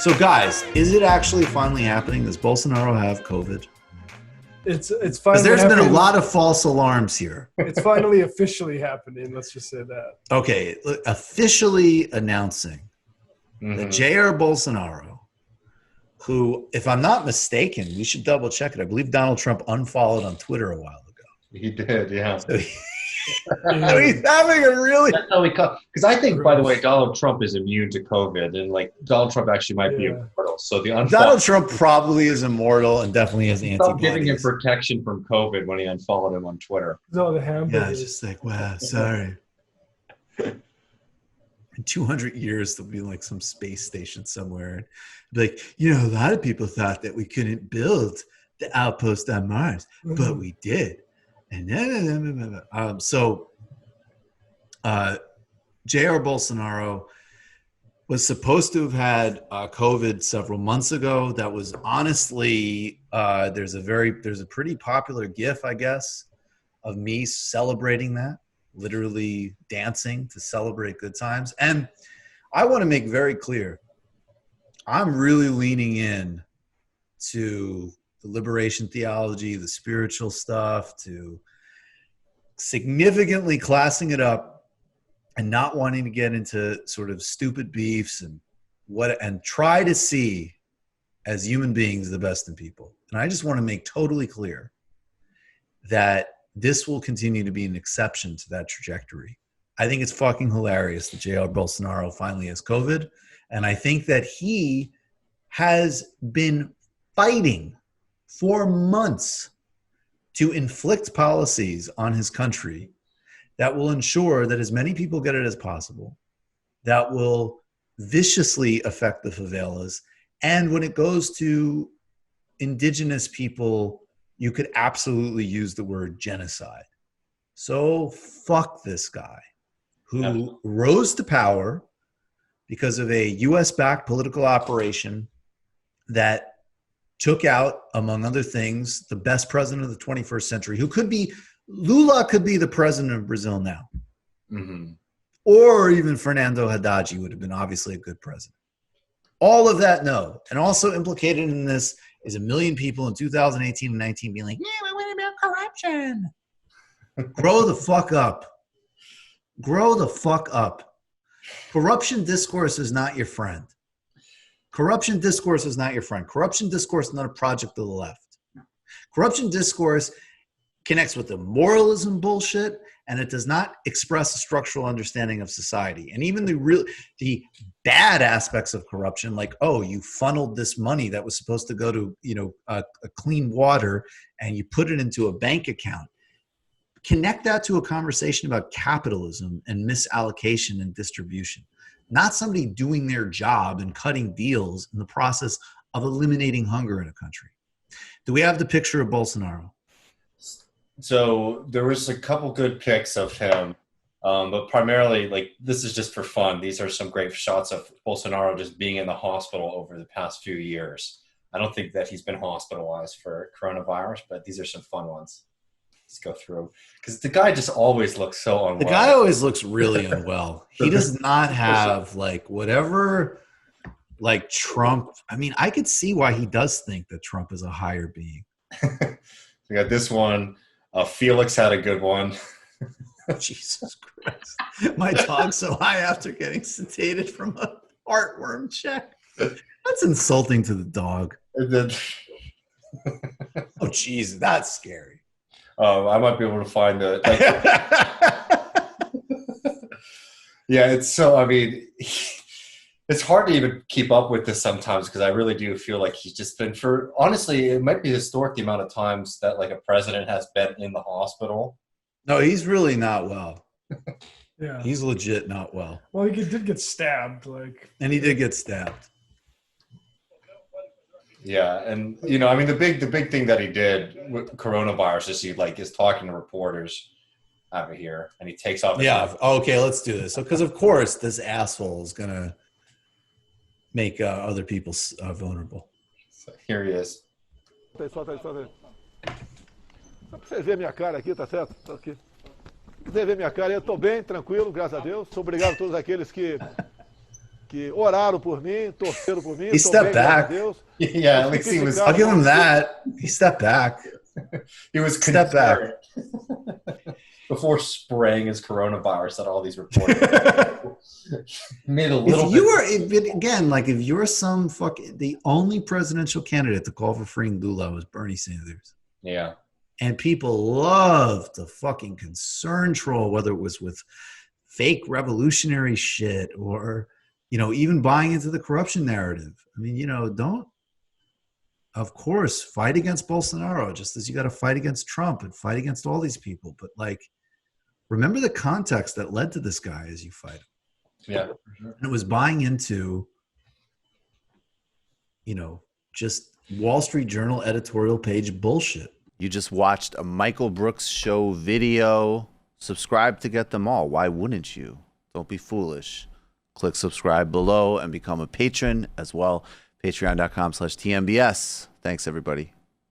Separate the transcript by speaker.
Speaker 1: So, guys, is it actually finally happening? Does Bolsonaro have COVID?
Speaker 2: It's finally
Speaker 1: Because there's been a
Speaker 2: happening.
Speaker 1: lot of false alarms here.
Speaker 2: It's finally officially happening. Let's just say that.
Speaker 1: Okay, officially announcing that Jair Bolsonaro, who, if I'm not mistaken, we should double check it. I believe Donald Trump unfollowed on Twitter a while ago.
Speaker 3: He did, yeah.
Speaker 1: So he's having a really.
Speaker 3: That's how we come. Because I think, by the way, Donald Trump is immune to COVID, and like Donald Trump actually might be immortal. So the
Speaker 1: Donald Trump probably is immortal and definitely has antibodies.
Speaker 3: Stop giving him protection from COVID when he unfollowed him on Twitter.
Speaker 2: No, the hamburgers.
Speaker 1: Yeah, it's just like, wow, sorry. In 200 years, there'll be like some space station somewhere. Like, a lot of people thought that we couldn't build the outpost on Mars, but we did. And Jair Bolsonaro was supposed to have had COVID several months ago. That was honestly, there's a pretty popular GIF, I guess, of me celebrating that, literally dancing to celebrate good times. And I want to make very clear, I'm really leaning in to the liberation theology, the spiritual stuff, to significantly classing it up and not wanting to get into sort of stupid beefs and try to see as human beings the best in people. And I just want to make totally clear that this will continue to be an exception to that trajectory. I think it's fucking hilarious that Jair Bolsonaro finally has COVID. And I think that he has been fighting for months to inflict policies on his country that will ensure that as many people get it as possible, that will viciously affect the favelas. And when it goes to indigenous people, you could absolutely use the word genocide. So fuck this guy who rose to power because of a US-backed political operation that took out, among other things, the best president of the 21st century, who could be, Lula could be the president of Brazil now. Or even Fernando Haddad would have been obviously a good president. All of that, no. And also implicated in this is 1 million people in 2018 and 19 being like, yeah, what about corruption? Grow the fuck up. Grow the fuck up. Corruption discourse is not your friend. Corruption discourse is not your friend. Corruption discourse is not a project of the left. Corruption discourse connects with the moralism bullshit, and it does not express a structural understanding of society. And even the bad aspects of corruption, like, oh, you funneled this money that was supposed to go to a clean water, and you put it into a bank account. Connect that to a conversation about capitalism and misallocation and distribution. Not somebody doing their job and cutting deals in the process of eliminating hunger in a country. Do we have the picture of Bolsonaro?
Speaker 3: So there was a couple good pics of him, but primarily, like, this is just for fun. These are some great shots of Bolsonaro just being in the hospital over the past few years. I don't think that he's been hospitalized for coronavirus, but these are some fun ones. Let's go through, because the guy just always looks so unwell.
Speaker 1: The guy always looks really unwell. He does not have whatever Trump. I mean, I could see why he does think that Trump is a higher being.
Speaker 3: We got this one. Felix had a good one.
Speaker 1: Jesus Christ. My dog's so high after getting sedated from a heartworm check. That's insulting to the dog.
Speaker 3: And then,
Speaker 1: oh, jeez, that's scary.
Speaker 3: I might be able to find the. Yeah, it's so. I mean, it's hard to even keep up with this sometimes because I really do feel like he's just been honestly, it might be historic the amount of times that like a president has been in the hospital.
Speaker 1: No, he's really not well.
Speaker 2: Yeah,
Speaker 1: he's legit not well.
Speaker 2: Well, he did get stabbed,
Speaker 1: and he did get stabbed.
Speaker 3: Yeah, and I mean, the big thing that he did with coronavirus is he is talking to reporters over here, and he takes off.
Speaker 1: Okay, let's do this. So, because of course this asshole is gonna make other people vulnerable.
Speaker 3: So here he is.
Speaker 4: Só pra vocês verem minha cara aqui, tá certo? Tá aqui. Vocês verem minha cara, eu tô bem, tranquilo, graças a Deus. Obrigado a todos aqueles que que oraram por mim, torceram por mim.
Speaker 1: He
Speaker 4: tô
Speaker 1: stepped
Speaker 4: bem, graças a
Speaker 1: back.
Speaker 4: Deus.
Speaker 3: Yeah, at least he was.
Speaker 1: I'll give him that. He stepped back.
Speaker 3: He was
Speaker 1: Step back.
Speaker 3: concerned before spraying his coronavirus at all these reporters. Made a little.
Speaker 1: If you were, again, like if you're some the only presidential candidate to call for freeing Lula was Bernie Sanders.
Speaker 3: Yeah.
Speaker 1: And people love to fucking concern troll, whether it was with fake revolutionary shit or, even buying into the corruption narrative. I mean, don't, of course, fight against Bolsonaro, just as you got to fight against Trump and fight against all these people. But remember the context that led to this guy as you fight him.
Speaker 3: Yeah.
Speaker 1: And it was buying into, just Wall Street Journal editorial page bullshit.
Speaker 5: You just watched a Michael Brooks show video. Subscribe to get them all. Why wouldn't you? Don't be foolish. Click subscribe below and become a patron as well. Patreon.com/TMBS. Thanks, everybody.